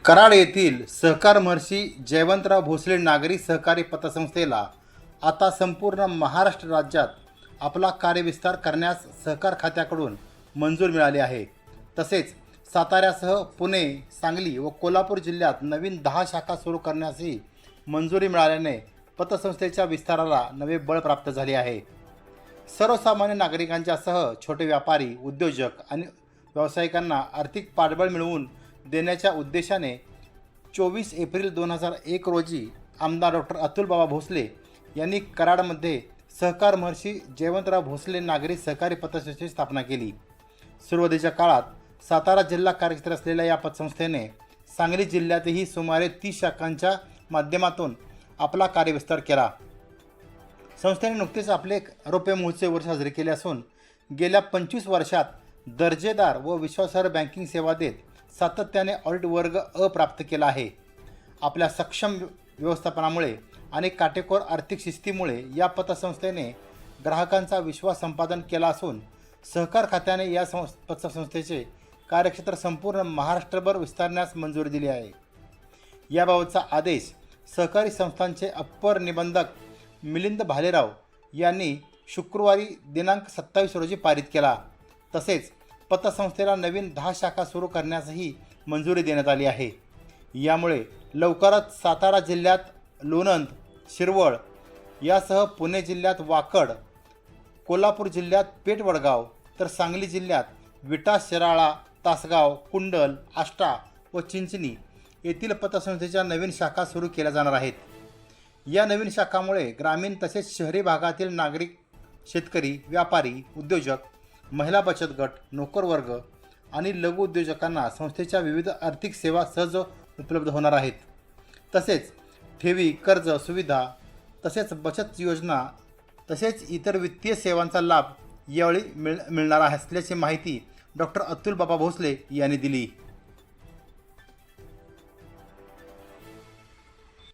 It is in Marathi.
कराड येथील सहकार महर्षी जयवंतराव भोसले नागरी सहकारी पतसंस्थेला आता संपूर्ण महाराष्ट्र राज्यात आपला कार्यविस्तार करण्यास सहकार खात्याकडून मंजूर मिळाली आहे। तसेच साताऱ्यासह पुणे, सांगली व कोल्हापूर जिल्ह्यात नवीन 10 शाखा सुरू करण्यासही मंजुरी मिळाल्याने पतसंस्थेच्या विस्ताराला नवे बळ प्राप्त झाले आहे। सर्वसामान्य नागरिकांच्यासह छोटे व्यापारी, उद्योजक आणि व्यावसायिकांना आर्थिक पाठबळ मिळवून देण्याच्या उद्देशाने 24 एप्रिल 2001 रोजी आमदार डॉक्टर अतुलबाबा भोसले यांनी कराडमध्ये सहकार महर्षी जयवंतराव भोसले नागरी सहकारी पतसंस्थेची स्थापना केली। सुरुवातीच्या काळात सातारा जिल्हा कार्यक्षेत्र असलेल्या या पतसंस्थेने सांगली जिल्ह्यातही सुमारे 30 शाखांच्या माध्यमातून आपला कार्यविस्तार केला। संस्थेने नुकतेच आपले रौप्य महोत्सव वर्ष साजरे केले असून गेल्या 25 वर्षात दर्जेदार व विश्वासार्ह बँकिंग सेवा देत सातत्याने ऑडिट वर्ग अ प्राप्त केला आहे। आपल्या सक्षम व्यवस्थापनामुळे आणि काटेकोर आर्थिक शिस्तीमुळे या पतसंस्थेने ग्राहकांचा विश्वास संपादन केला असून सहकार खात्याने या पतसंस्थेचे कार्यक्षेत्र संपूर्ण महाराष्ट्रभर विस्तारण्यास मंजुरी दिली आहे। याबाबतचा आदेश सहकारी संस्थांचे अप्पर निबंधक मिलिंद भालेराव यांनी शुक्रवारी दिनांक 27 रोजी पारित केला। तसेच पतसंस्थेला नवीन 10 शाखा सुरू करण्यासही मंजुरी देण्यात आली आहे। यामुळे लवकरच सातारा जिल्ह्यात लोणंद, शिरवळ यासह पुणे जिल्ह्यात वाकड, कोल्हापूर जिल्ह्यात पेठवडगाव तर सांगली जिल्ह्यात विटा, शिराळा, तासगाव, कुंडल, आष्टा व चिंचणी येथील पतसंस्थेच्या नवीन शाखा सुरू केल्या जाणार आहेत। या नवीन शाखामुळे ग्रामीण तसेच शहरी भागातील नागरिक, शेतकरी, व्यापारी, उद्योजक, महिला बचत गट, नोकरवर्ग आणि लघु उद्योजकांना संस्थेच्या विविध आर्थिक सेवा सहज उपलब्ध होणार आहेत। तसेच ठेवी, कर्ज सुविधा तसेच बचत योजना तसेच इतर वित्तीय सेवांचा लाभ यावेळी मिळणार असल्याची माहिती डॉक्टर अतुलबाबा भोसले यांनी दिली।